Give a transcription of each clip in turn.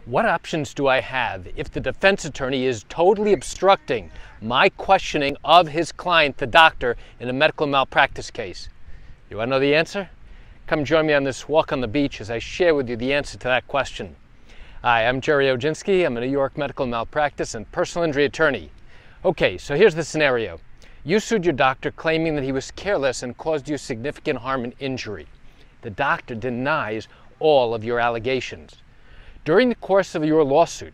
What options do I have if the defense attorney is totally obstructing my questioning of his client, the doctor, in a medical malpractice case? You want to know the answer? Come join me on this walk on the beach as I share with you the answer to that question. Hi, I'm Gerry Oginski. I'm a New York medical malpractice and personal injury attorney. Okay, so here's the scenario. You sued your doctor claiming that he was careless and caused you significant harm and injury. The doctor denies all of your allegations. During the course of your lawsuit,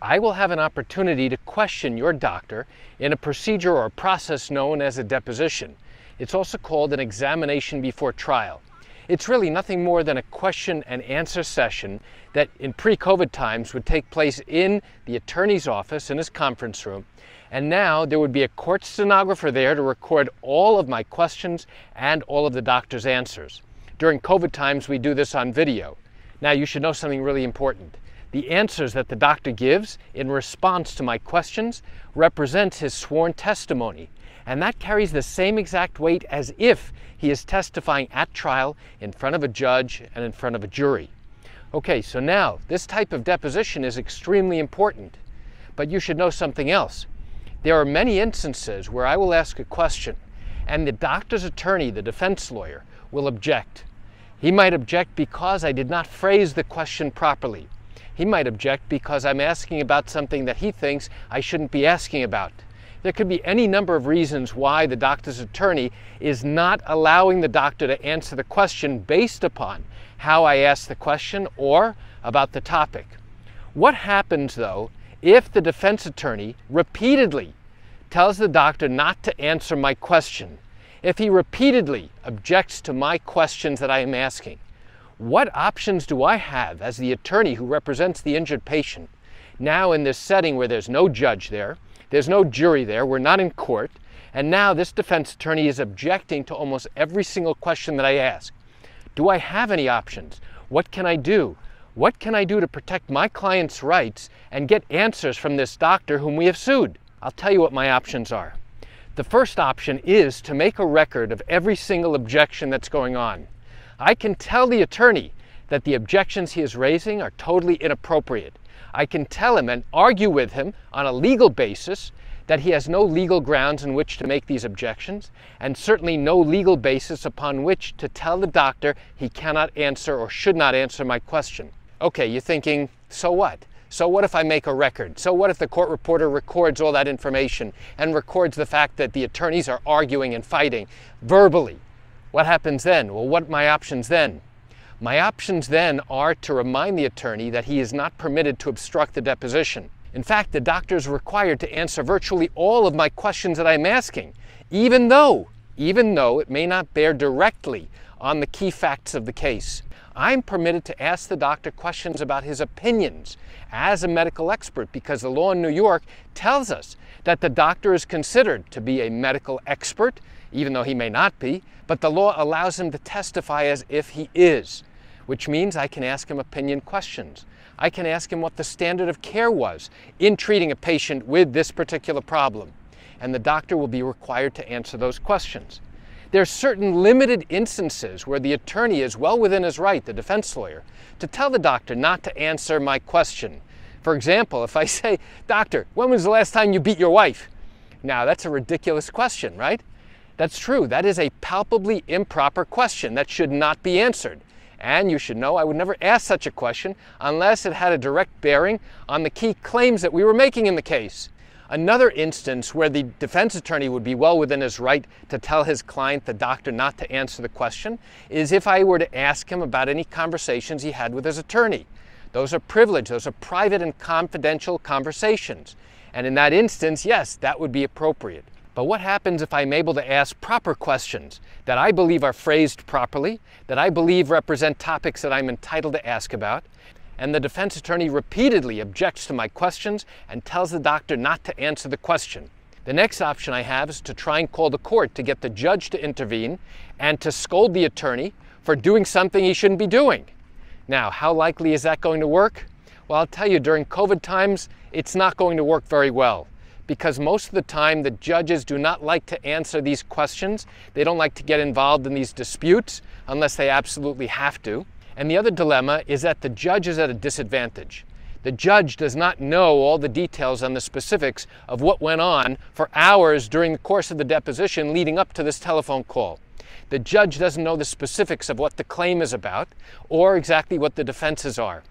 I will have an opportunity to question your doctor in a procedure or a process known as a deposition. It's also called an examination before trial. It's really nothing more than a question and answer session that in pre-COVID times would take place in the attorney's office in his conference room. And now there would be a court stenographer there to record all of my questions and all of the doctor's answers. During COVID times, we do this on video. Now, you should know something really important. The answers that the doctor gives in response to my questions represents his sworn testimony, and that carries the same exact weight as if he is testifying at trial in front of a judge and in front of a jury. Okay, so now this type of deposition is extremely important, but you should know something else. There are many instances where I will ask a question, and the doctor's attorney, the defense lawyer, will object. He might object because I did not phrase the question properly. He might object because I'm asking about something that he thinks I shouldn't be asking about. There could be any number of reasons why the doctor's attorney is not allowing the doctor to answer the question based upon how I asked the question or about the topic. What happens, though, if the defense attorney repeatedly tells the doctor not to answer my question? If he repeatedly objects to my questions that I am asking, what options do I have as the attorney who represents the injured patient now in this setting where there's no judge there, there's no jury there, we're not in court, and now this defense attorney is objecting to almost every single question that I ask? Do I have any options? What can I do? What can I do to protect my client's rights and get answers from this doctor whom we have sued? I'll tell you what my options are. The first option is to make a record of every single objection that's going on. I can tell the attorney that the objections he is raising are totally inappropriate. I can tell him and argue with him on a legal basis that he has no legal grounds in which to make these objections, and certainly no legal basis upon which to tell the doctor he cannot answer or should not answer my question. Okay, you're thinking, so what? So what if I make a record? So what if the court reporter records all that information and records the fact that the attorneys are arguing and fighting verbally? What happens then? Well, what are my options then? My options then are to remind the attorney that he is not permitted to obstruct the deposition. In fact, the doctor is required to answer virtually all of my questions that I'm asking, even though it may not bear directly on the key facts of the case. I'm permitted to ask the doctor questions about his opinions as a medical expert because the law in New York tells us that the doctor is considered to be a medical expert, even though he may not be, but the law allows him to testify as if he is, which means I can ask him opinion questions. I can ask him what the standard of care was in treating a patient with this particular problem, and the doctor will be required to answer those questions. There are certain limited instances where the attorney is well within his right, the defense lawyer, to tell the doctor not to answer my question. For example, if I say, "Doctor, when was the last time you beat your wife?" Now, that's a ridiculous question, right? That's true. That is a palpably improper question that should not be answered. And you should know I would never ask such a question unless it had a direct bearing on the key claims that we were making in the case. Another instance where the defense attorney would be well within his right to tell his client, the doctor, not to answer the question is if I were to ask him about any conversations he had with his attorney. Those are privileged, those are private and confidential conversations. And in that instance, yes, that would be appropriate. But what happens if I'm able to ask proper questions that I believe are phrased properly, that I believe represent topics that I'm entitled to ask about, and the defense attorney repeatedly objects to my questions and tells the doctor not to answer the question? The next option I have is to try and call the court to get the judge to intervene and to scold the attorney for doing something he shouldn't be doing. Now, how likely is that going to work? Well, I'll tell you, during COVID times, it's not going to work very well, because most of the time the judges do not like to answer these questions. They don't like to get involved in these disputes unless they absolutely have to. And the other dilemma is that the judge is at a disadvantage. The judge does not know all the details and the specifics of what went on for hours during the course of the deposition leading up to this telephone call. The judge doesn't know the specifics of what the claim is about or exactly what the defenses are.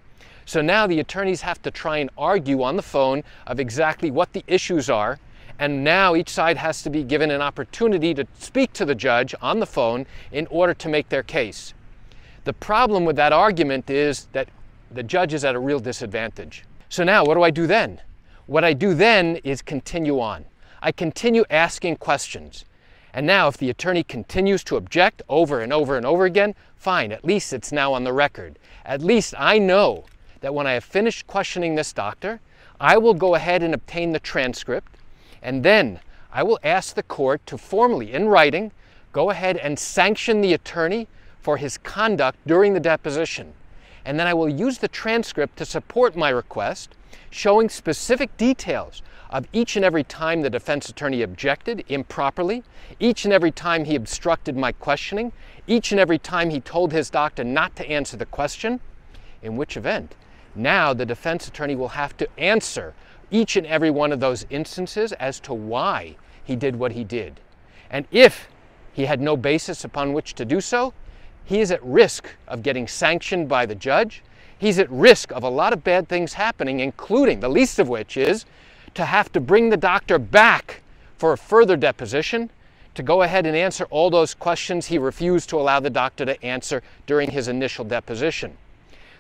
So now the attorneys have to try and argue on the phone of exactly what the issues are, and now each side has to be given an opportunity to speak to the judge on the phone in order to make their case. The problem with that argument is that the judge is at a real disadvantage. So now what do I do then? What I do then is continue on. I continue asking questions. And now if the attorney continues to object over and over and over again, fine, at least it's now on the record. At least I know that when I have finished questioning this doctor, I will go ahead and obtain the transcript, and then I will ask the court to formally, in writing, go ahead and sanction the attorney for his conduct during the deposition. And then I will use the transcript to support my request, showing specific details of each and every time the defense attorney objected improperly, each and every time he obstructed my questioning, each and every time he told his doctor not to answer the question, in which event now the defense attorney will have to answer each and every one of those instances as to why he did what he did. And if he had no basis upon which to do so, he is at risk of getting sanctioned by the judge. He's at risk of a lot of bad things happening, including, the least of which is to have to bring the doctor back for a further deposition to go ahead and answer all those questions he refused to allow the doctor to answer during his initial deposition.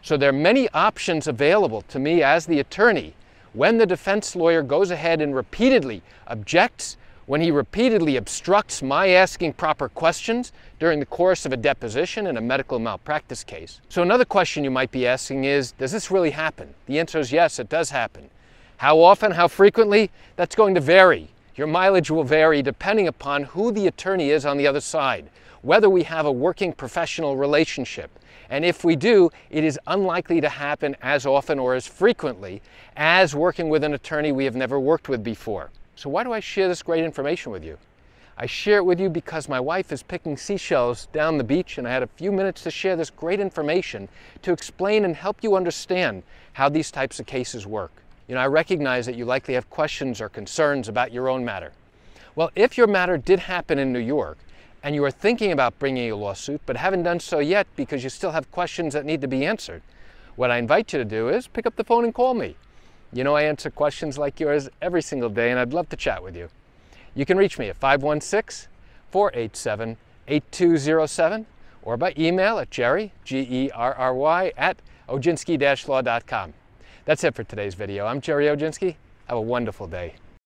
So there are many options available to me as the attorney when the defense lawyer goes ahead and repeatedly objects, when he repeatedly obstructs my asking proper questions during the course of a deposition in a medical malpractice case. So another question you might be asking is, does this really happen? The answer is yes, it does happen. How often, how frequently? That's going to vary. Your mileage will vary depending upon who the attorney is on the other side, whether we have a working professional relationship. And if we do, it is unlikely to happen as often or as frequently as working with an attorney we have never worked with before. So why do I share this great information with you? I share it with you because my wife is picking seashells down the beach, and I had a few minutes to share this great information to explain and help you understand how these types of cases work. You know, I recognize that you likely have questions or concerns about your own matter. Well, if your matter did happen in New York, and you are thinking about bringing a lawsuit but haven't done so yet because you still have questions that need to be answered, what I invite you to do is pick up the phone and call me. You know I answer questions like yours every single day, and I'd love to chat with you. You can reach me at 516-487-8207 or by email at Gerry, Gerry, at Oginski-law.com. That's it for today's video. I'm Gerry Oginski. Have a wonderful day.